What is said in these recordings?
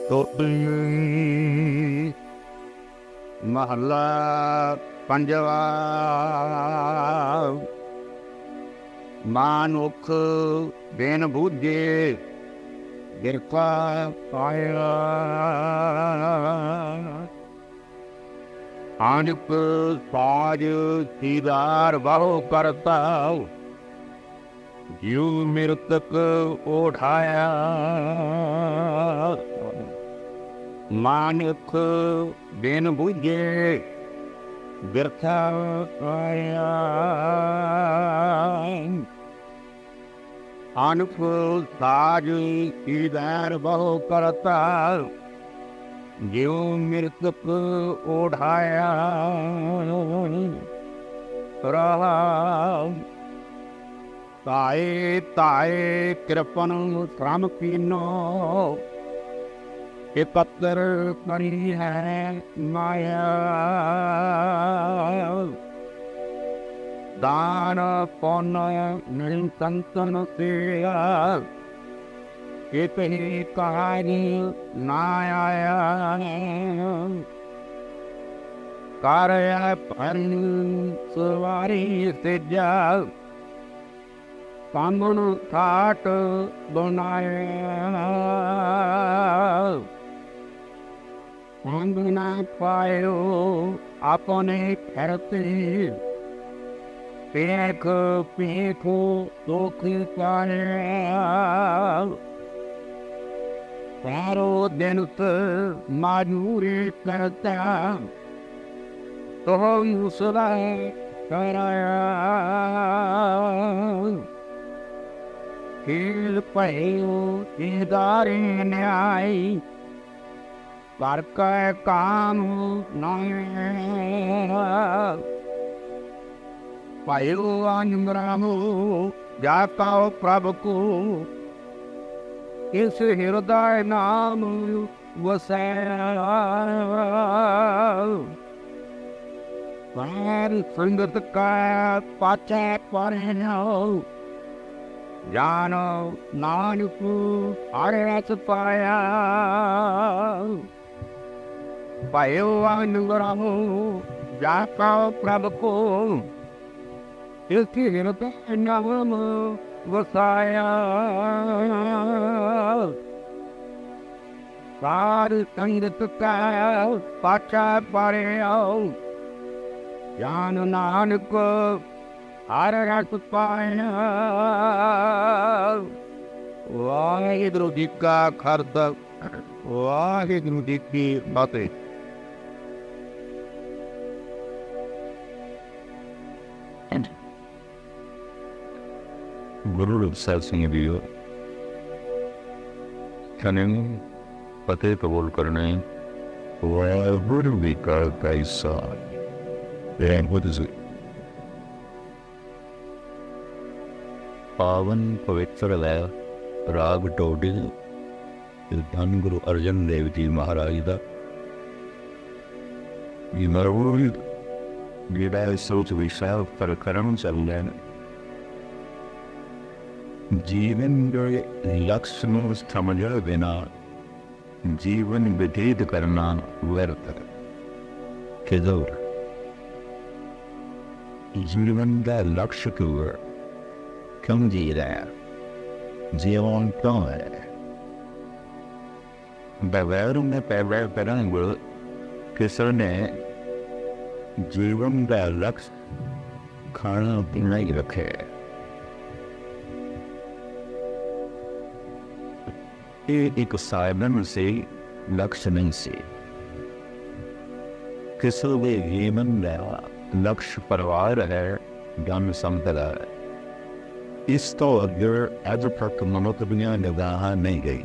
ਤੋਤੀ ਮਹੱਲਾ ਪੰਜਵਾ। ਮਾਨੁਖ ਬਿਨ ਬੂਝੇ ਗਿਰਕਾ ਪਾਇਆ, ਆਨਿਕ ਸਾਜ ਸੀਦਾਰ ਬਹੁ ਕਰਤਾ, ਜਿਉ ਮਿਰਤਕ ਉਠਾਇਆ। ਮਾਨੁਖ ਬਿਨ ਬੂਝੇ ਬਿਰਥਾ ਪਾਇਆ, ਆਨਿਕ ਸਾਜ ਸੀਦਾਰ ਬਹੁ ਕਰਤਾ, ਜਿਉ ਮਿਰਤਕ ਉਠਾਇਆ। ਰਾਮ ਤਾਏ ਤਾਏ ਕਿਰਪਨ ਸ਼ਰਮ ਕੀਨੋ, ਇਕੱਤਰ ਕਰੀ ਹੈ ਮਾਇਆ। ਦਾਨ ਪੁੰਨ ਨਿਰ ਸੰਤਨ ਸੇਆ, ਇਤਿ ਕਹਾਣੀ ਨਾ ਆਇਆ। ਕਾਰਿਆ ਭਰਨ ਸਵਾਰੀ ਤੇਜਾ, ਕਾਮਣ ਠਾਟ ਬਣਾਇਆ। ਅੰਗ ਨਾ ਪਾਇਓ ਆਪਣੇ ਫਿਰਤੇ, ਪੇਖ ਪੇਖੋ ਦੁਖ ਪਾਇਆ। ਸਾਰੋ ਦਿਨ ਮਾਜੂਰੀ ਕਰਤਾ, ਤੋਹ ਸਦਾ ਕਰਾਇਆ। ਖੇਲ ਭਇਓ ਇਹਦਾਰੇ ਨਿਆਈ, ਕਰ ਕੈ ਕਾਮ ਨਾਇ। ਭਇਓ ਅਨਮਰਾਮੋ ਜਾ ਕਉ ਪ੍ਰਭ ਕੋ, ਇਸ ਹਿਰਦੈ ਨਾਮ ਵਸੈ। ਪਰ ਸੰਗਤ ਕਾ ਪਾਛੈ ਪਰਹਿਓ, ਜਾਨੋ ਨਾਨਕ ਹਰਿ ਰਸ ਪਾਇਆ। ਭਇਓ ਅਨੁਗ੍ਰਹੋ ਜਾ ਕਉ ਪ੍ਰਭ ਕੋ, ਇਸ ਹਿਰਦੈ ਨਾਮ ਵਸਾਇਆ। ਸਾਧ ਸੰਗਤ ਕਾ ਪਾਛੈ ਪਰਹਿਓ, ਜਾਨ ਨਾਨਕ ਹਰਿ ਰਸ ਪਾਇਆ। ਵਾਹਿਗੁਰੂ ਜੀ ਕਾ ਖਾਲਸਾ, ਵਾਹਿਗੁਰੂ ਜੀ ਕੀ ਫਤਿਹ। ਗੁਰੂ ਰੂਪ ਸਾਹਿਬ ਸਿੰਘ ਜੀਓ ਕਨਿੰਗ ਫਤਿਹ ਕਬੂਲ ਕਰਨੇ। ਵਾਹਿਗੁਰੂ ਜੀ ਕਾ Khalsa. And what is it? ਪਾਵਨ ਪਵਿੱਤਰ ਲੈ ਰਾਗ ਟੋਡੀ, ਧੰਨ ਗੁਰੂ ਅਰਜਨ ਦੇਵ ਜੀ ਮਹਾਰਾਜ ਦਾ ਮਰਵੂਲ ਜਿਹੜਾ ਸੋਚ ਵਿਸ਼ਾਲ ਪਰ ਕਰਮ ਚੱਲਦਾ ਹੈ। ਜੀਵਨ ਦੇ ਲਕਸ਼ ਨੂੰ ਸਮਝਣ ਬਿਨਾ ਜੀਵਨ ਬਤੀਤ ਕਰਨਾ ਵਿਅਰਥ ਹੈ। ਕਿਦੋਂ ਜੀਵਨ ਦਾ ਲਕਸ਼ ਕਿਉਂ ਜੀ ਰਿਹਾ ਹੈ? ਜੀਵਨ ਕਿਉਂ ਹੈ? ਬਗੈਰ ਮੈਂ ਪੈਦਾ ਕਰਾਂਗੇ ਕਿਸੇ ਨੇ ਜੀਵਨ ਦਾ ਲਕਸ਼ ਖਾਣਾ ਪੀਣਾ ਹੀ ਰੱਖਿਆ। ਇਹ ਇੱਕ ਸਾਧਨ ਸੀ, ਲਕਸ਼ ਨਹੀਂ ਸੀ। ਕਿਸੇ ਦੇ ਜੀਵਨ ਦਾ ਲਕਸ਼ ਪਰਿਵਾਰ ਹੈ, ਜਨ ਸੰਪਦਾ ਹੈ। ਇਸ ਤੋਂ ਅੱਗੇ ਅੱਜ ਤੱਕ ਮਨੁੱਖ ਦੁਨੀਆ ਨਿਗਾਹ ਨਹੀਂ ਗਈ।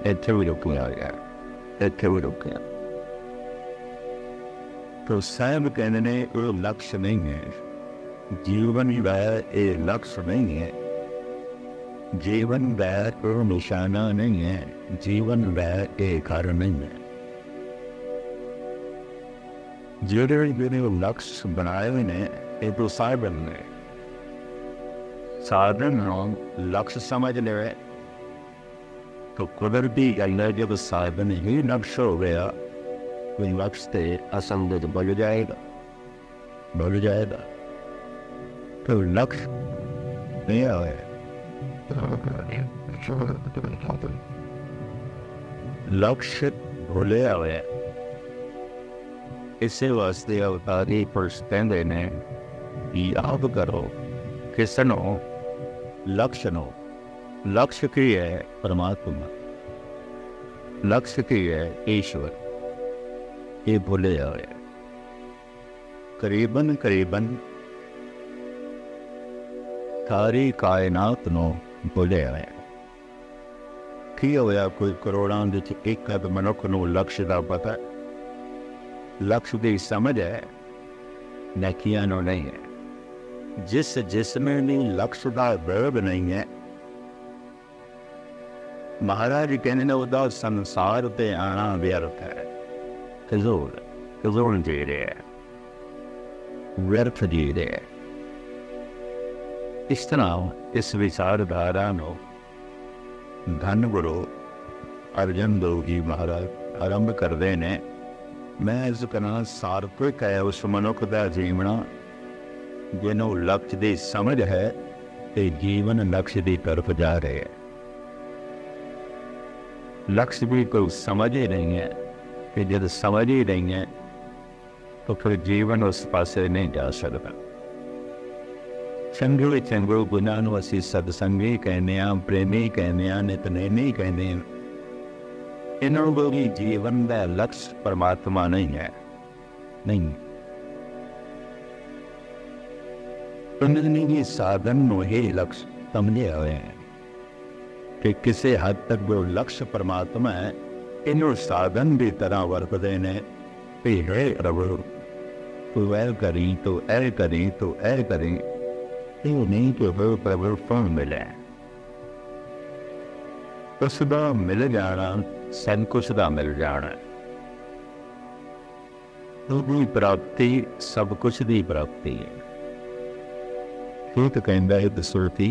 ਇੱਥੇ ਵੀ ਰੁਕਿਆ ਗਿਆ, ਇੱਥੇ ਵੀ ਰੁਕਿਆ। ਤੋ ਸਾਹਿਬ ਕਹਿੰਦੇ ਨੇ ਉਹ ਲਕਸ਼ ਨਹੀਂ ਹੈ, ਜੀਵਨ ਦਾ ਇਹ ਲਕਸ਼ ਨਹੀਂ ਹੈ, ਜੀਵਨ ਦਾ ਉਹ ਨਿਸ਼ਾਨਾ ਨਹੀਂ ਹੈ, ਜੀਵਨ ਦਾ ਇਹ ਕਾਰਨ ਨਹੀਂ ਹੈ। ਜਿਹੜੇ ਜਿਹੜੇ ਲਕਸ਼ ਬਣਾਏ ਹੋਏ ਨੇ ਇਹ ਤੋਂ ਸਾਹਿਬ ਨੇ ਸਾਧਨ ਨੂੰ ਲਕਸ਼ ਸਮਝ ਲਵੇ तो कुदरती गल है जब साधन ही नक्श हो गया तो लक्ष्य से असंगत बढ़ जाएगा, बढ़ जाएगा। तो लक्ष्य नहीं आए, लक्ष्य भूले आए। इसे वास्ते अवतारी पुरुष कहते ने याद करो किसनो लक्ष्य नो। लक्ष्य की है परमात्मा, लक्ष्य की है ईश्वर, ये भूले आए। करीबन करीबन सारी कायनात नो भूले आए। की होया कोई करोड़ों दे च एक अद मनुख नू लक्ष्य का पता, लक्ष्य की समझ है, नेकियां नो नहीं है। जिस जिसमें भी लक्ष्य का वर्ब नहीं है, महाराज कहने ने उदा संसार ते आना व्यर्थ है, फिजूल फिजूल जी रहे है, व्यर्थ जी रहे है। इस तरह इस विचारधारा नो धन गुरु अर्जन देव जी महाराज आरंभ करते ने। मैं इस कहना सार्थक है उस मनुख का जीवना जिन्हों लक्ष्य की समझ है ते जीवन लक्ष्य की तरफ जा रहे हैं। लक्ष्य भी कोई समझ ही नहीं है कि जब समझ ही नहीं है तो फिर जीवन उस पासे नहीं जा सकता। चंगे चंगे गुनाह नूं असीं सत्संगी कहने, प्रेमी कहने, नितनेमी कहने। इन्हों को भी जीवन का लक्ष्य परमात्मा नहीं है, नहीं। उन्होंने साधन नूं ही लक्ष्य समझे हुए हैं कि किसी हद तक वो लक्ष्य परमात्मा है। इन्हों साधन भी तरह वरतते ने भी हे प्रभु तू ऐ करी, तो ऐ करी, तो ऐ करी, नहीं तो फिर प्रभु फल मिले। उसका मिल जाना सब कुछ का मिल जाना, तो प्राप्ति सब कुछ की प्राप्ति है। तो कहता है दसुरती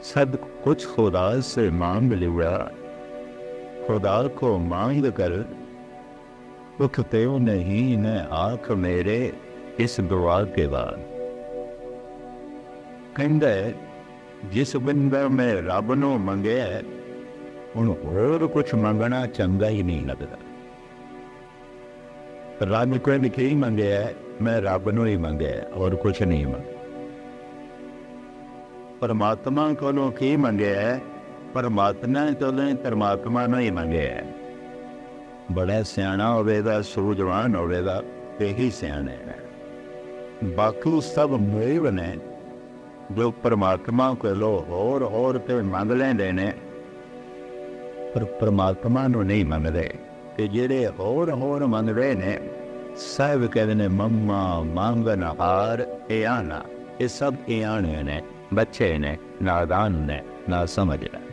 सब कुछ खुदा से मांग लिया, खुदा को मांग कर उठते नहीं न आंख मेरे इस दुआ के बाद। कहता है जिस बंदा मैं रब नूं मंगे उन होर कुछ मंगना चंगा ही नहीं लगता। रब को नहीं मंगे, मैं रब नूं ही मंगे और कुछ नहीं मंगे। परमात्मा को की मंगे, परमात्मा को परमात्मा ने ही मंगे। बड़ा सियाना होवेगा, सूझवान होवेगा, यही सियाने है। बाकी सब मेव ने जो परमात्मा को लो और तो मंग लेंदे ने, पर परमात्मा नूं नहीं मंगदे। ते जिहड़े होर मंगदे ने सब कहते ने मम्मा मांगन हार ए आना। ये सब ए आने ने, बच्चे ने, नादान ने, ना समझ ने।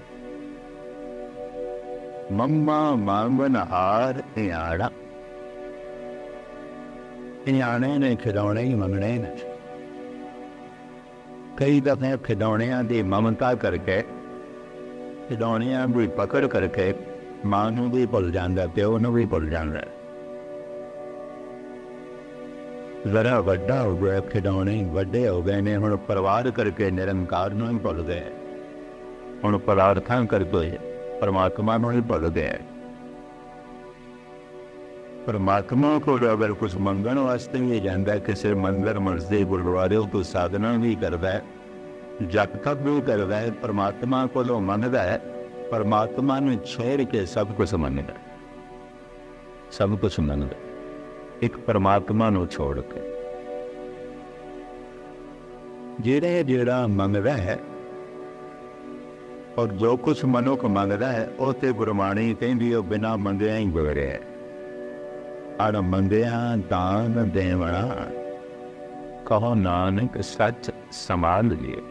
मम्मा मांगन हार ए आना, ए आने ने खिलौने ही मंगने ने। कई दफे खिलौनिया की ममता करके, खिलौनिया भी पकड़ करके मां नूं भी भुल जाता, प्यो नूं भी भुल जाता। जरा वड्डा हो गया, खिलौने वड्डे हो गए ने, हुण परिवार करके निरंकार नूं ही भुल गए। हुण पदार्थां करके परमात्मा नूं ही भुल गए। परमात्मा को अगर कुछ मंगण वास्ते भी जाता, किसी मंदिर मस्जिद गुरुद्वारे तो साधना भी करता है, जप तक भी करता है, परमात्मा को मंगता है। परमात्मा ने छेड़ के सब कुछ मंगता, सब कुछ मंगता एक परमात्मा को छोड़ के। जेड़े जेड़ा मंगता है और जो कुछ मनुख मंगता है, वो तो गुरबाणी कहती है बिना मंगिया ही बिगड़े है। अड़ मंगिया दान देवना, कहो नानक सच संभाल लिए।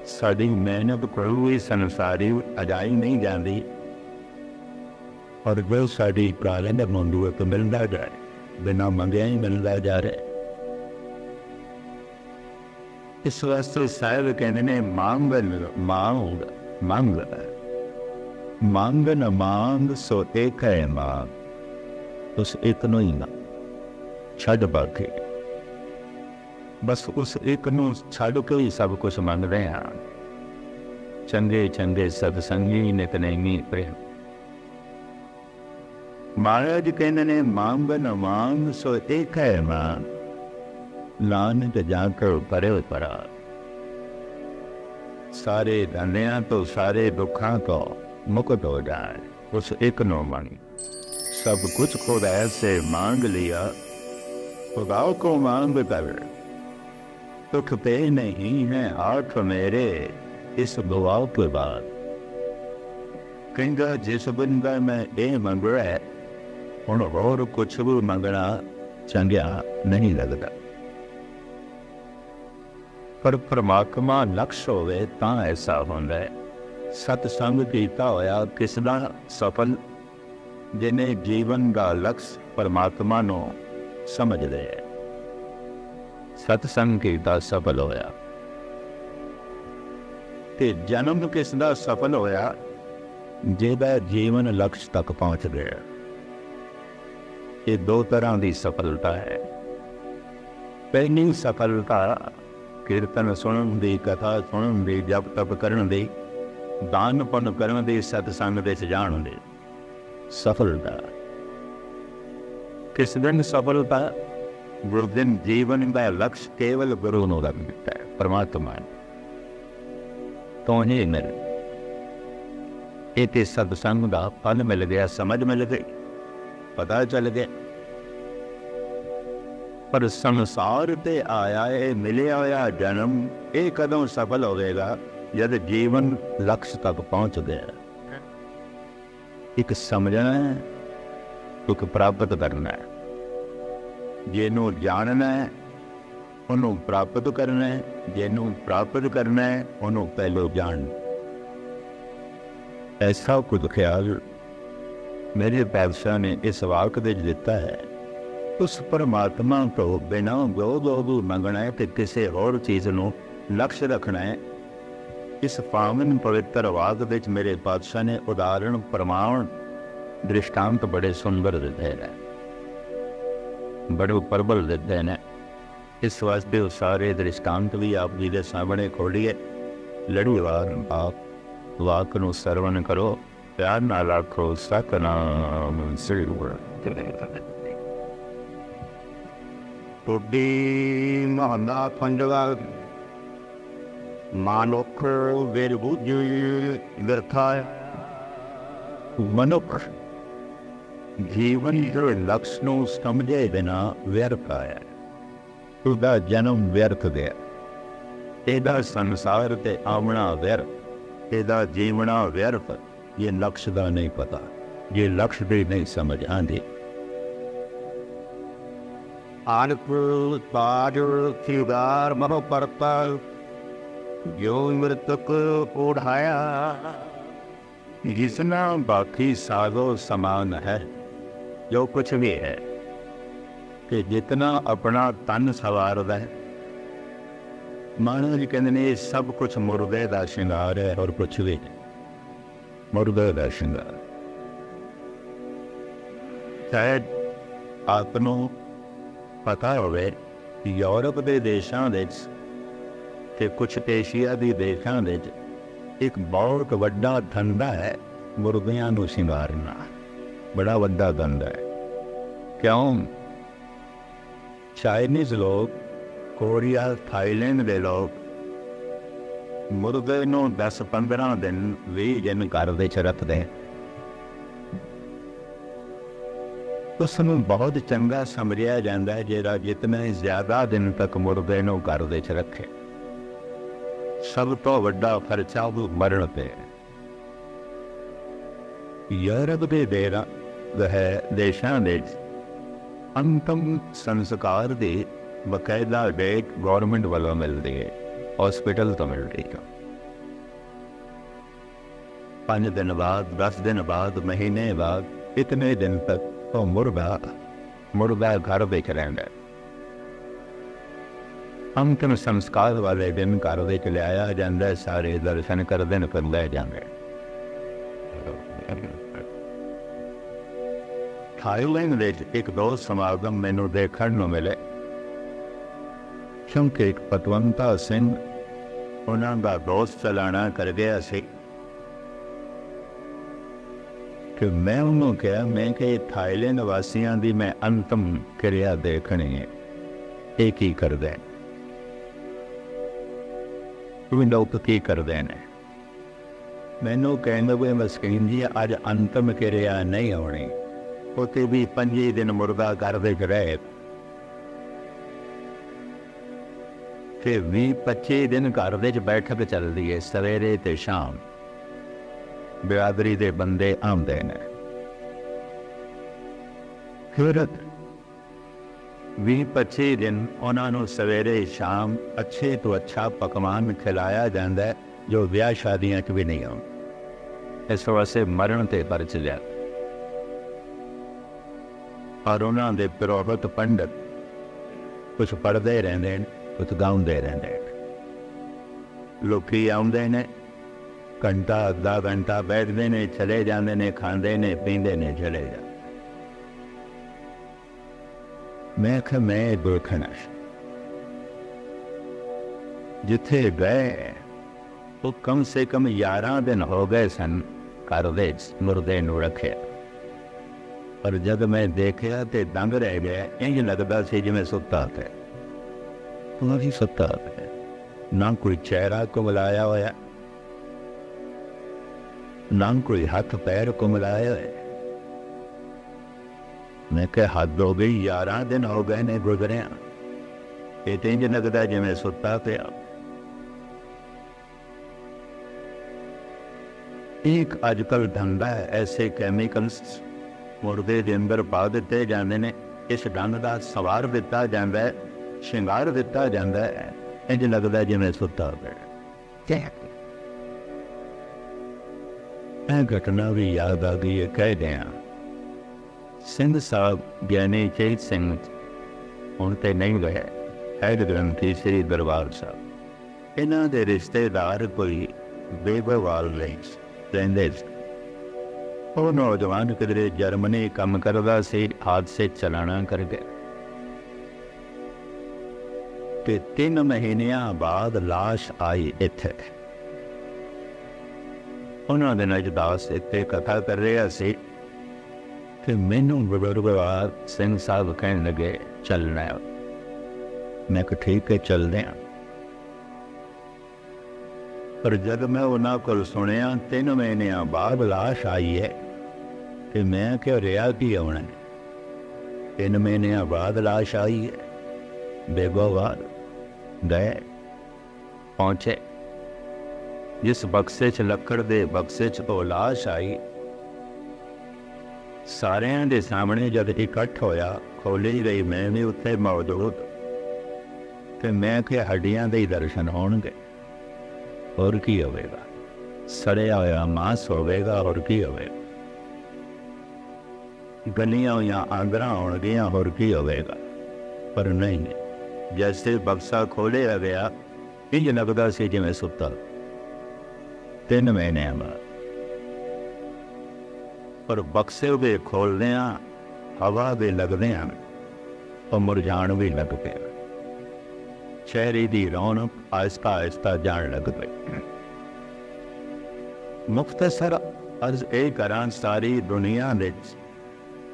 साड़ी मेहनत कोई संसारी अजाई नहीं जाती, और वो साड़ी प्राले ने मंगू तो मिलता जाए, बिना मंगिया ही मिलता जा रहा है। इस वास्ते साहब कहते ने मांग मांग मांग मांग न मांग सो एक है मांग, उस एक नु ही ना छड़ बाकी, बस उस एक नु छड़ के ही सब कुछ मंग रहे हैं। चंगे चंगे सत्संगी नितनेमी प्रेम। महाराज कहते ने मांग न मांग सो एक है मांग, नानक जाकर परे परा। सारे धनिया तो सारे दुखा तो मुक्त हो जाए, उस एक नो मन। सब कुछ खुद ऐसे मांग लिया, खुदा को मांग कर दुख पे नहीं है हाथ मेरे, इस दुआ के बाद। कहगा जिस बंदा मैं ये मंग रहा है, हुण और कुछ भी मंगना चंगा नहीं लगता। पर परमात्मा लक्ष्य होवे तां ऐसा होंदा है। सतसंग कीता होया किस दा सफल, जिन्हें जीवन का लक्ष्य परमात्मा नो समझ दे। सतसंग कीता सफल होया। ते जन्म किस दा सफल होया, जेदा जीवन लक्ष्य तक पहुंच गया। ये दो तरह की सफलता है। पहली सफलता कीर्तन सुनन दी, कथा सुनन दी, जप तप करन दी, दान पुण्य करन दी, सतसंग दे जाण दी सफलता। किस दिन सफलता? जिस दिन जीवन का लक्ष्य केवल गुरु नूं लग दिता है, परमात्मा तो ही मिल। ये सतसंग का फल मिल गया, समझ मिल गई, पता चल गया। पर संसार ते आया है मिलिया होया जन्म, ये कदों सफल होगा जब जीवन लक्ष्य तक पहुंच गया। एक समझना है, एक प्राप्त करना है। जिन्हों जानना है उन्होंने प्राप्त करना है, जिन्हों प्राप्त करना है उन्होंने पहले जान। ऐसा कुछ ख्याल मेरे पातशाह ने इस वाक दे दिता है। उस परमात्मा तो बिना गो मंगना है तो किसी और चीज़ को लक्ष्य रखना है। इस पावन पवित्र वाक विच मेरे पातशाह ने उदाहरण प्रमाण दृष्टांत बड़े सुंदर दिते हैं, बड़े प्रबल दिते हैं। इस वास्ते वो सारे दृष्टांत भी आप जी के सामने खोलिए। लड़ीवार आप वाक नूं सरवण करो, प्यार नाल आखो सतनाम श्री गुरु। टोडी महंदा पंजवा मानुख वेरबुज व्यर्था। मनुख जीवन के लक्ष्य नूं समझे बिना व्यर्थ आया, उसका जन्म व्यर्थ गया। ਇਹਦਾ संसार ते आवना व्यर्थ, ਇਹਦਾ जीवना व्यर्थ। ये लक्ष्य का नहीं पता, ये लक्ष्य भी नहीं समझ आती। आनपुर पाजर खिलगार मनो परता, जो मृतक ओढ़ाया। जिसना बाकी सागो समान है, जो कुछ भी है, कि जितना अपना तन सवारदा है। महाराज कहते ने सब कुछ मुर्दे का श्रृंगार है और कुछ भी नहीं, मुर्दे का श्रृंगार। शायद आपनों पता होवे यूरोप के देशों ते कुछ एशिया के देशों एक बहुत वड्डा धंधा है मुर्दियां नूं शिंगारना, बड़ा वड्डा धंधा है। क्यों? चाइनीज लोग, कोरिया, थाईलैंड के लोग मुर्दे नूं 10-15 दिन 20 दिन घर दे च रखते हैं। उसनूं बहुत चंगा समझिया जाता है जेड़ा जितने ज्यादा दिन तक मुर्दे नूं घर दे च रखे। सब तो वड्डा खर्चा वो मरण पे है। यूरोप के देशों के अंतिम संस्कार की बकायदा डेट गवर्नमेंट वालों मिलती है, हॉस्पिटल तो मिलती है। 5 दिन बाद, 10 दिन बाद, महीने बाद, इतने दिन तक तो मुर्दा घर देख रहा। अंतिम संस्कार वाले दिन घर देख लिया जाता, सारे दर्शन करते फिर लै जाते। थाईलैंड ਵਿੱਚ ਇੱਕ ਦੋ ਸਮਾਗਮ ਮੈਨੂੰ ਦੇਖਣ ਨੂੰ ਮਿਲੇ, ਕਿਉਂਕਿ ਇੱਕ ਪਤਵੰਤਾ ਸਿੰਘ ਉਹਨਾਂ ਦਾ ਦੋਸਤ ਚਲਾਣਾ ਕਰ ਗਿਆ ਸੀ ਕਿ ਮੈਂ ਉਹਨੂੰ ਕਿਹਾ, ਮੈਂ ਕਿ ਥਾਈਲੈਂਡ ਵਾਸੀਆਂ ਦੀ ਮੈਂ ਅੰਤਮ ਕਿਰਿਆ ਦੇਖਣੀ ਹੈ, ਇਹ ਕੀ ਕਰਦੇ ਨੇ, ਉਹ ਲੋਕ ਕੀ ਕਰਦੇ ਨੇ। ਮੈਨੂੰ ਕਹਿੰਦੇ ਵੀ ਮਸਕੀਨ ਜੀ ਅੱਜ ਅੰਤਮ ਕਿਰਿਆ ਨਹੀਂ ਹੋਣੀ, ਉੱਥੇ ਵੀ 5 ਦਿਨ ਮੁਰਦਾ ਘਰ ਵਿੱਚ ਰਹੇ, ਫਿਰ 20-25 ਦਿਨ ਘਰ ਵਿੱਚ ਬੈਠਕ ਚੱਲਦੀ ਹੈ, ਸਵੇਰੇ ਤੇ ਸ਼ਾਮ ਬਿਰਾਦਰੀ ਦੇ ਬੰਦੇ ਆਉਂਦੇ ਨੇ, ਫਿਰ 20-25 ਦਿਨ ਉਹਨਾਂ ਨੂੰ ਸਵੇਰੇ ਸ਼ਾਮ ਅੱਛੇ ਤੋਂ ਅੱਛਾ ਪਕਵਾਨ ਖਿਲਾਇਆ ਜਾਂਦਾ ਹੈ ਜੋ ਵਿਆਹ ਸ਼ਾਦੀਆਂ 'ਚ ਵੀ ਨਹੀਂ ਆਉਂਦਾ। ਇਸ ਵਾਸਤੇ ਮਰਨ ਤੇ ਪਰ ਚਲਿਆ, ਪਰ ਉਹਨਾਂ ਦੇ ਪੁਰੋਹਿਤ ਪੰਡਤ ਕੁਛ ਪੜ੍ਹਦੇ ਰਹਿੰਦੇ ਨੇ, ਕੁਛ ਗਾਉਂਦੇ ਰਹਿੰਦੇ ਨੇ। ਲੋਕੀ ਆਉਂਦੇ ਨੇ, ਘੰਟਾ ਅੱਧਾ ਘੰਟਾ ਬੈਠਦੇ ਨੇ, ਚਲੇ ਜਾਂਦੇ ਨੇ, ਖਾਂਦੇ ਨੇ, ਪੀਂਦੇ ਨੇ, ਚਲੇ ਜਾਂਦੇ। ਮੈਂ ਕਿਹਾ ਮੈਂ ਦੇਖਣਾ, ਜਿੱਥੇ ਗਏ ਉਹ ਕਮ ਸੇ ਕਮ 11 ਦਿਨ ਹੋ ਗਏ ਸਨ ਘਰ ਵਿੱਚ ਮੁਰਦੇ ਨੂੰ ਰੱਖਿਆ, ਪਰ ਜਦ ਮੈਂ ਦੇਖਿਆ ਤੇ ਦੰਗ ਰਹਿ ਗਿਆ, ਇੰਝ ਲੱਗਦਾ ਸੀ ਜਿਵੇਂ ਸੁੱਤਾ ਪਿਆ, ਉਹਨਾਂ ਹੀ ਸੁੱਤਾ ਪਿਆ, ਨਾ ਕੋਈ ਚਿਹਰਾ ਕੁਮਲਾਇਆ ਹੋਇਆ, ਨਾ ਕੋਈ ਹੱਥ ਪੈਰ ਕੁਮਲਾਇਆ ਹੋਇਆ। ਮੈਂ ਕਿਹਾ ਹੱਦ ਹੋ ਗਈ, 11 ਦਿਨ ਹੋ ਗਏ ਨੇ ਗੁਜ਼ਰਿਆ, ਇਹ ਤੇ ਇੰਝ ਲੱਗਦਾ ਜਿਵੇਂ ਸੁੱਤਾ ਪਿਆ। ਇੱਕ ਅੱਜ ਕੱਲ੍ਹ ਧੰਦਾ ਹੈ, ਐਸੇ ਕੈਮੀਕਲਸ ਮੁਰਦੇ ਦੇ ਅੰਦਰ ਪਾ ਦਿੱਤੇ ਜਾਂਦੇ ਨੇ, ਇਸ ਢੰਗ ਦਾ ਸਵਾਰ ਦਿੱਤਾ ਜਾਂਦਾ ਹੈ, ਸ਼ਿੰਗਾਰ ਦਿੱਤਾ ਜਾਂਦਾ ਹੈ, ਇੰਝ ਲੱਗਦਾ ਜਿਵੇਂ ਸੁੱਤਾ ਪਿਆ। ਇਹ ਘਟਨਾ ਵੀ ਯਾਦ ਆ ਗਈ ਹੈ, ਕਹਿ ਦਿਆਂ ਸਿੰਘ ਸਾਹਿਬ ਗਿਆਨੀ ਚੇਤ ਸਿੰਘ ਹੁਣ ਤੇ ਨਹੀਂ ਗਏ, ਹੈਡ ਗ੍ਰੰਥੀ ਸ੍ਰੀ ਦਰਬਾਰ ਸਾਹਿਬ, ਇਹਨਾਂ ਦੇ ਰਿਸ਼ਤੇਦਾਰ ਕੋਈ ਬੇਗੋਵਾਲ ਲਈ ਰਹਿੰਦੇ ਸੀ। ਉਹ ਨੌਜਵਾਨ ਕਿਧਰੇ ਜਰਮਨੀ ਕੰਮ ਕਰਦਾ ਸੀ, ਹਾਦਸੇ ਚਲਾਣਾ ਕਰ ਗਿਆ ਤੇ 3 ਮਹੀਨਿਆਂ ਬਾਅਦ ਲਾਸ਼ ਆਈ ਇੱਥੇ। ਉਹਨਾਂ ਦੇ ਨਜ਼ਦਾਸ ਇੱਥੇ ਕਥਾ ਕਰ ਰਿਹਾ ਸੀ ਕਿ ਮੈਨੂੰ ਬਰਬਾਦ ਸਿੰਘ ਸਾਹਿਬ ਕਹਿਣ ਲੱਗੇ ਚੱਲਣਾ ਹੈ। ਮੈਂ ਕਿਹਾ ਠੀਕ ਹੈ ਚੱਲਦੇ ਹਾਂ, ਪਰ ਜਦ ਮੈਂ ਉਹਨਾਂ ਕੋਲ ਸੁਣਿਆ 3 ਮਹੀਨਿਆਂ ਬਾਅਦ ਲਾਸ਼ ਆਈ ਹੈ ਤੇ ਮੈਂ ਕਿਹਾ ਰਿਹਾ ਕੀ ਆਉਣਾ, 3 ਮਹੀਨਿਆਂ ਬਾਅਦ ਲਾਸ਼ ਆਈ ਹੈ। ਬੇਗੋਵਾਲ ਗਏ, ਪਹੁੰਚੇ, ਜਿਸ ਬਕਸੇ 'ਚ ਲੱਕੜ ਦੇ ਬਕਸੇ 'ਚ ਉਹ ਲਾਸ਼ ਆਈ, ਸਾਰਿਆਂ ਦੇ ਸਾਹਮਣੇ ਜਦ ਇਕੱਠ ਹੋਇਆ, ਖੋਲ੍ਹੀ ਗਈ, ਮੈਂ ਵੀ ਉੱਥੇ ਮੌਜੂਦ, ਤੇ ਮੈਂ ਕਿਹਾ ਹੱਡੀਆਂ ਦੇ ਹੀ ਦਰਸ਼ਨ ਹੋਣਗੇ, ਹੋਰ ਕੀ ਹੋਵੇਗਾ, ਸੜਿਆ ਹੋਇਆ ਮਾਸ ਹੋਵੇਗਾ, ਹੋਰ ਕੀ ਹੋਵੇਗਾ, ਗਲੀਆਂ ਹੋਈਆਂ ਆਂਦਰਾਂ ਹੋਣਗੀਆਂ, ਹੋਰ ਕੀ ਹੋਵੇਗਾ। ਪਰ ਨਹੀਂ, ਜੈਸੇ ਬਕਸਾ ਖੋਲ੍ਹਿਆ ਗਿਆ, ਇੰਝ ਲੱਗਦਾ ਸੀ ਜਿਵੇਂ ਸੁੱਤਾ। 3 ਮਹੀਨਿਆਂ ਬਾਅਦ ਪਰ ਬਕਸੇ ਵੀ ਖੋਲ੍ਹਦਿਆਂ, ਹਵਾ ਵੀ ਲੱਗਦਿਆਂ ਉਹ ਮੁਰਝਾਉਣ ਵੀ ਲੱਗ ਪਿਆ, ਚਿਹਰੇ ਦੀ ਰੌਣਕ ਆਹਿਸਤਾ ਆਹਿਸਤਾ ਜਾਣ ਲੱਗ ਪਈ। ਮੁਖਤਸਰ ਅਰਜ਼ ਇਹ ਕਰਾਂ, ਸਾਰੀ ਦੁਨੀਆ ਵਿੱਚ,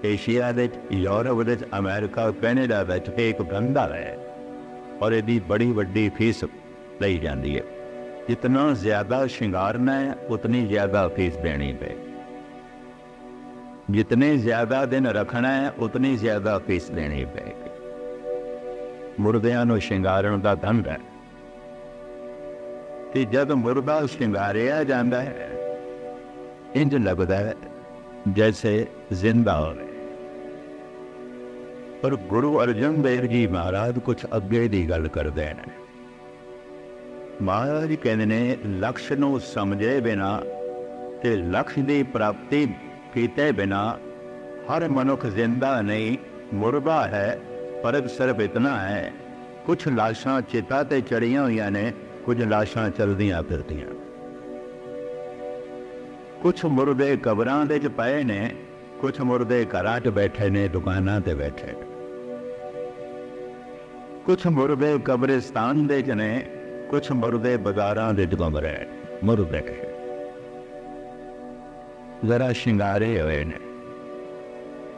ਏਸ਼ੀਆ ਵਿੱਚ, ਯੂਰਪ ਵਿੱਚ, ਅਮਰੀਕਾ, ਕੈਨੇਡਾ ਵਿੱਚ ਇੱਕ ਬੰਦਾ ਹੈ ਔਰ ਇਹਦੀ ਬੜੀ ਵੱਡੀ ਫੀਸ ਲਈ ਜਾਂਦੀ ਹੈ। ਜਿਤਨਾ ਜ਼ਿਆਦਾ ਸ਼ਿੰਗਾਰਨਾ ਹੈ ਉਤਨੀ ਜ਼ਿਆਦਾ ਫੀਸ ਦੇਣੀ ਪਏ, ਜਿਤਨੇ ਜ਼ਿਆਦਾ ਦਿਨ ਰੱਖਣਾ ਹੈ ਉਤਨੀ ਜ਼ਿਆਦਾ ਫੀਸ ਦੇਣੀ ਪਏਗੀ। ਮੁਰਦਿਆਂ ਨੂੰ ਸ਼ਿੰਗਾਰਨ ਦਾ ਧੰਦਾ ਹੈ, ਤੇ ਜਦ ਮੁਰਦਾ ਸ਼ਿੰਗਾਰਿਆ ਜਾਂਦਾ ਹੈ ਇੰਝ ਲੱਗਦਾ ਹੈ ਜੈਸੇ ਜ਼ਿੰਦਾ ਹੋਵੇ। ਪਰ ਗੁਰੂ ਅਰਜਨ ਦੇਵ ਜੀ ਮਹਾਰਾਜ ਕੁਛ ਅੱਗੇ ਦੀ ਗੱਲ ਕਰਦੇ ਨੇ। ਮਹਾਰਾਜ ਕਹਿੰਦੇ ਨੇ ਲਕਸ਼ ਨੂੰ ਸਮਝੇ ਬਿਨਾ ਤੇ ਲਕਸ਼ ਦੀ ਪ੍ਰਾਪਤੀ ਕੀਤੇ ਬਿਨਾ ਹਰ ਮਨੁੱਖ ਜ਼ਿੰਦਾ ਨਹੀਂ, ਮੁਰਦਾ ਹੈ। ਫਰਕ ਸਿਰਫ ਇਤਨਾ ਹੈ, ਕੁਛ ਲਾਸ਼ਾਂ ਚਿਤਾ ਤੇ ਚੜੀਆਂ ਹੋਈਆਂ ਨੇ, ਕੁਝ ਲਾਸ਼ਾਂ ਚਲਦੀਆਂ ਫਿਰਦੀਆਂ, ਕੁਛ ਮੁਰਦੇ ਕਬਰਾਂ ਦੇ 'ਚ ਪਏ ਨੇ, कुछ मुर्दे घरां च बैठे ने, दुकानां ते बैठे, कुछ मुर्दे कब्रिस्तान दे च ने, कुछ मुर्दे बाजारां दे च घुम रहे मुर्दे जरा शिंगारे हुए ने,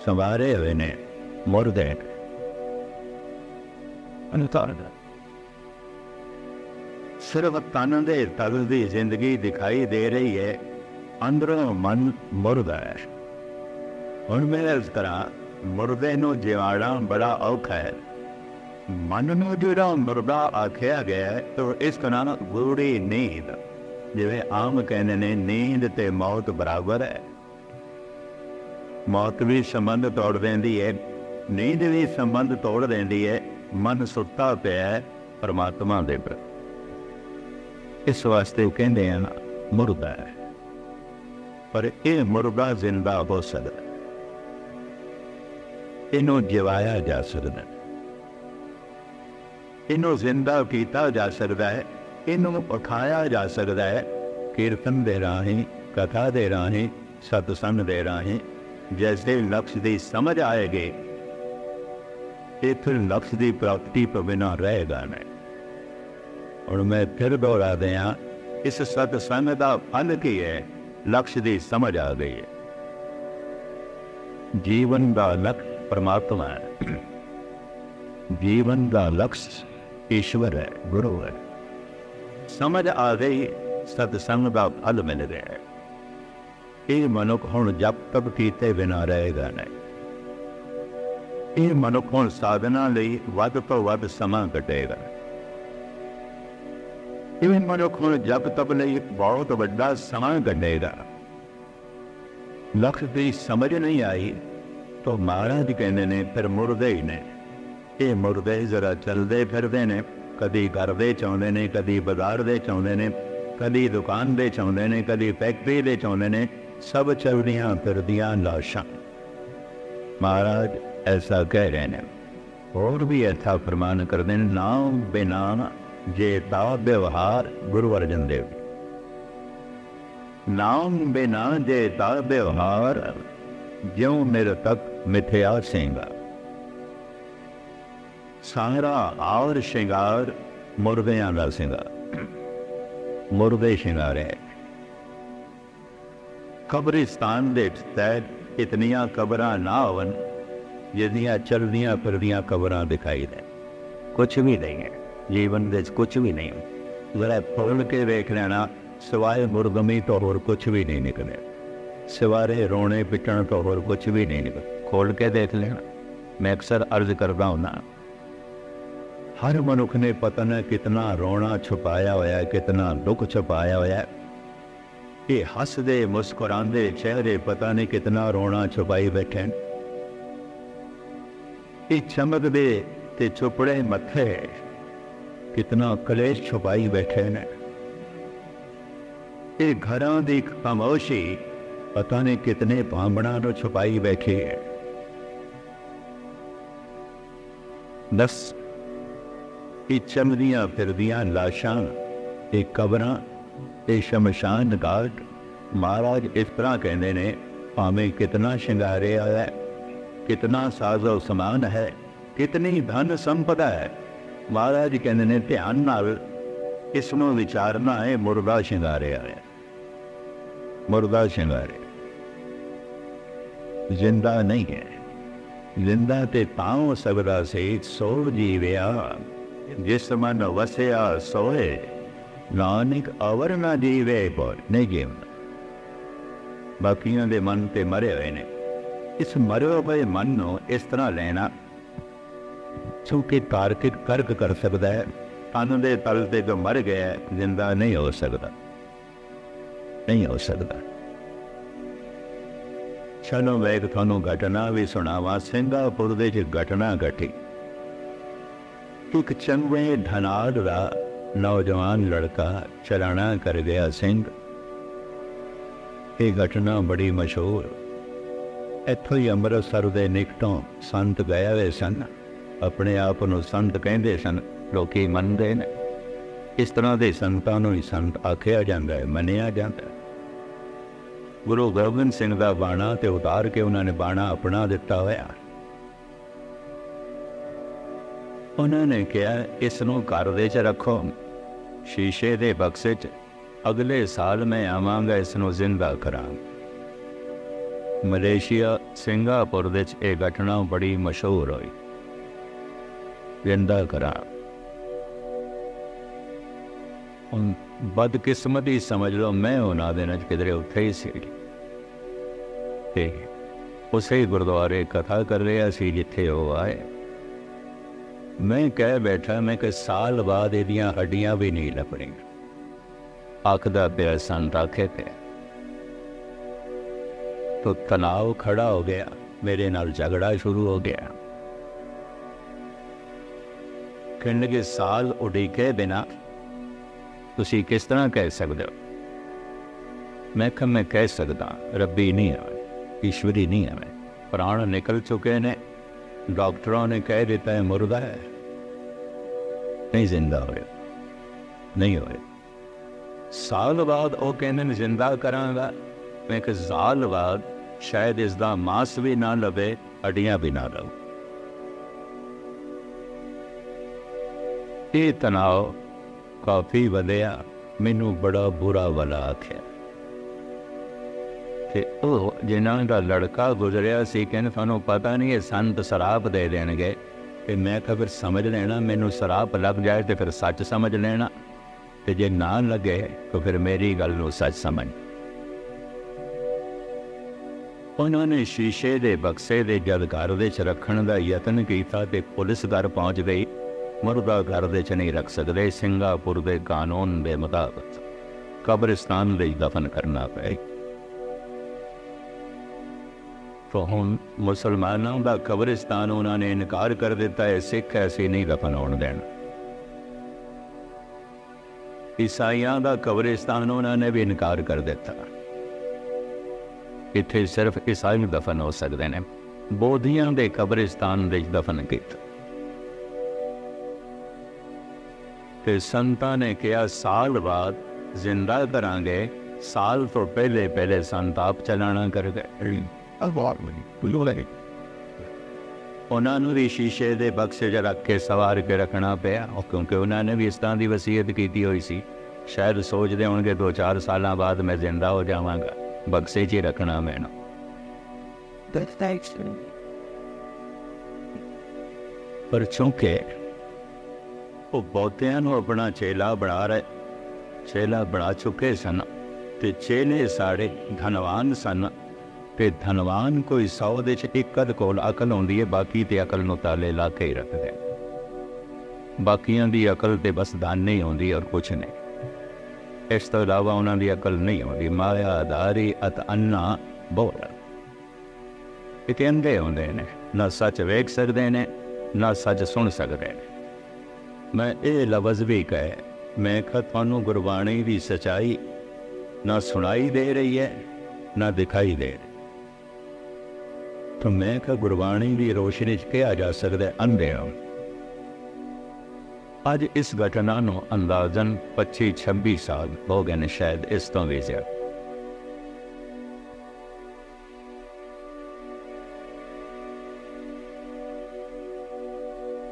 संवारे हुए ने मुर्दे सिर्फ तन दे तल दी जिंदगी दिखाई दे रही है, अंदरों मन मुर्दा है। हुण मैं इस तरह मुर्दे नूं जिवाणा बड़ा औखा है। मन नूं जिहड़ा मुर्दा आख्या गया है, तो इस तरह गूढ़ी नींद, जिवें आम कहने ने नींद ते मौत बराबर है। मौत भी संबंध तोड़ देंदी है, नींद भी संबंध तोड़ देंदी है। मन सुत्ता पिया है परमात्मा दे प्रति, इस वास्ते कहते हैं ना मुर्दा है। पर यह मुर्दा जिंदा हो सकता है, इनू जिवाया जा सकता है, इनू जिंदा किया जा सकता है, इनू उठाया जा सकता है। कीर्तन दे राहें, कथा दे राहें, सत्संग दे राहें। जैसे लक्ष्य की समझ आएगी, ये फिर लक्ष्य की प्राप्ति पर बिना रहेगा नहीं। और मैं फिर दोहरा दें, इस सत्संग का फल की है, लक्ष्य की समझ आ गई है। जीवन का लक्ष्य परमात्मा है, जीवन का लक्ष्य ईश्वर है, गुरु है। समझ आ गई, सत्संग का फल मिल गया है। ये मनुख हुण जब तक कीते बिना रहेगा नहीं। ये मनुख हुण साधना लई वध तो वध समा कटेगा। ये मनुख हुण जब तक लई बहुत वड्डा समा कटेगा। लक्ष्य की समझ नहीं आई तो महाराज कहते ने फिर मुर्दे ही ने। ये मुर्दे जरा चलते फिरते ने, कदी घर दे चाहुंदे ने, कदी बाजार दे चाहुंदे ने, कदी दुकान दे चाहुंदे ने, कदी फैक्ट्री दे चाहुंदे ने। सब चलदियां फिरदियां लाशां। महाराज ऐसा कह रहे हैं। और भी ऐसा फरमान कर दें, नाम बिना जेता व्यवहार, गुरु अर्जन देव। नाम बिना जेता व्यवहार, ज्यों मेरे तक मिथ्या सिंगा। सारा आवर श्रृंगार मुर्दियां दा सिंगार, मुर्दे श्रृंगार है। कब्रिस्तान दे तहत इतनियां कबरां ना होवन जिहदियां चलदियां फिरदियां कबरां दिखाई दें। कुछ भी नहीं है जीवन दे, कुछ भी नहीं। जरा खोल के देख लेना, सिवाय मुर्गमी तो होर कुछ भी नहीं निकले, सिवारे रोने पिटण तो होर कुछ भी नहीं निकले। खोल के देख लेना। मैं अक्सर अर्ज करता हूं ना, हर मनुख ने पता न कितना रोना छुपाया होया है, कितना दुख छुपाया होया है। ये हसदे मुस्कुरांदे चेहरे पता नहीं कितना रोना छुपाई बैठे। ये चमकदे ते चुपड़े मथे कितना कलेश छुपाई बैठे ने। ये घरां दी खामोशी पता नहीं कितने भांबड़ा नु छुपाई बैठी है। दस ये चमदियां फिरदियां लाशां, ये कबरां, ये शमशान घाट। महाराज इस तरह कहते ने, भावें कितना श्रृंगारे है, कितना साजो समान है, कितनी धन संपदा है। महाराज कहते ने ध्यान नाल इसनों विचारना है, मुर्दा श्रृंगारे है, मुर्दा श्रृंगारे, जिंदा नहीं है। जिंदा ते तां हो सकदा से सो जीविया, जिस मन वसिया सोए, नानक अवर ना जीवे पर नहीं जीवना। बाकियों के मन ते मरे हुए ने। इस मरे हुए मन को इस तरह लेना क्योंकि तार्किक तर्क कर सकता है। तन दे तल ते जो मर गया जिंदा नहीं हो सकता, नहीं हो सकता। चलो मैं एक थानू घटना भी सुनावा। सिंगापुर दे च घटना घटी। एक चंगे धनाड़ दा नौजवान लड़का चलाना कर गया सिंह। ये घटना बड़ी मशहूर। इत्थों ही अमृतसर के निकटों संत गए हुए सन। अपने आप को संत कहते सन, लोग मनते हैं। इस तरह के संतां नूं ही संत आख्या जाता है, मनिया जाता है। गुरु गोबिंद सिंह का बाणा ते उतार के उन्होंने बाणा अपना दिता होया। उन्होंने कहा इसनों घर दे च रखो, शीशे के बक्से च, अगले साल मैं आवांगा इसनों जिंदा करा। मलेशिया सिंगापुर दे च ये घटना बड़ी मशहूर हुई, जिंदा करा। बदकिस्मती समझ लो, मैं उन्होंने दिन किधरे उत्थे ही सी ते उसे ही गुरुद्वारे कथा कर रहा सी जिथे वो आए। मैं कह बैठा, मैं कि साल बाद इहदियां हड्डियां भी नहीं लभणीआं। आखदा पिया सन राखे पे तो तनाव खड़ा हो गया, मेरे नाल झगड़ा शुरू हो गया। कहने के साल उड़ीके बिना तुसी किस तरह कह सकते हो? मैं कह सकता, रब्बी नहीं है, ईश्वरी नहीं है। प्राण निकल चुके ने, डॉक्टरों ने कह देता है मुर्दा है, नहीं जिंदा होए, नहीं होए। साल बाद वो कहने जिंदा करांगा, मैं कि साल बाद शायद इसका मांस भी ना लवे, हड्डियां भी ना लवे। ये तनाव काफ़ी वधिया, मैनू बड़ा बुरा वाला आख्या। जिन्हों का लड़का गुजरिया सी, कहने थानू पता नहीं है संत शराप दे देंगे। तो मैं कहा फिर समझ लेना, मैनू शराप लग जाए तो फिर सच समझ लेना, तो जे ना लगे तो फिर मेरी गल नू सच समझ। उन्होंने शीशे के बक्से दे जद घर दे च रखण का यतन किया तो पुलिस घर पहुँच गई। मुर्दा घर दे च नहीं रख सकते, सिंगापुर के कानून के मुताबिक कब्रिस्तान दे दफन करना पे। तो हुण मुसलमानों का कब्रिस्तान उन्होंने इनकार कर दिता है, सिख ऐसे नहीं दफन होने देना। ईसाइयों का कब्रिस्तान उन्होंने भी इनकार कर दिता, इत्थे सिर्फ ईसाई दफन हो सकते हैं। बोधियां के कब्रिस्तान दे दफन किया। ते संतां ने कहा साल बाद जिंदा करांगे, साल तो पहले पहले संत आप चलाना कर गए। उन्होंने भी शीशे के बक्से च रख के सवार के रखना पाया, क्योंकि उन्होंने भी इस तरह की वसीयत की हुई सी। शायद सोचते होंगे 2-4 साल बाद मैं जिंदा हो जावांगा, बक्से च ही रखना मैनू। पर चूंकि वो बहुतियां अपना चेला बना रहे, चेला बना चुके सन, ते चेले साढ़े धनवान सन। ते धनवान कोई 100 दे च एक अध कोल अकल होंदी है, बाकी ते अकल नूं ताले ला के ही रखदे। बाकियां दी अकल ते बस दाने ही होंदी और कुछ नहीं, इस तो इलावा उन्हां दी अकल नहीं होंदी। मायादारी अत अन्ना बोल इते अंधे होंदे ने, ना सच वेख सकदे ने, ना सच सुन सकदे ने। मैं ये लफ्ज़ भी कहे, मैं कहा थानू गुरबाणी की सच्चाई ना सुनाई दे रही है ना दिखाई दे रही। तो मैं कहा गुरबाणी की रोशनी कहा जा सकता है अंधे हो। अज इस घटना को अंदाजन 25-26 साल हो गए ने, शायद इस तो भी ज्यादा।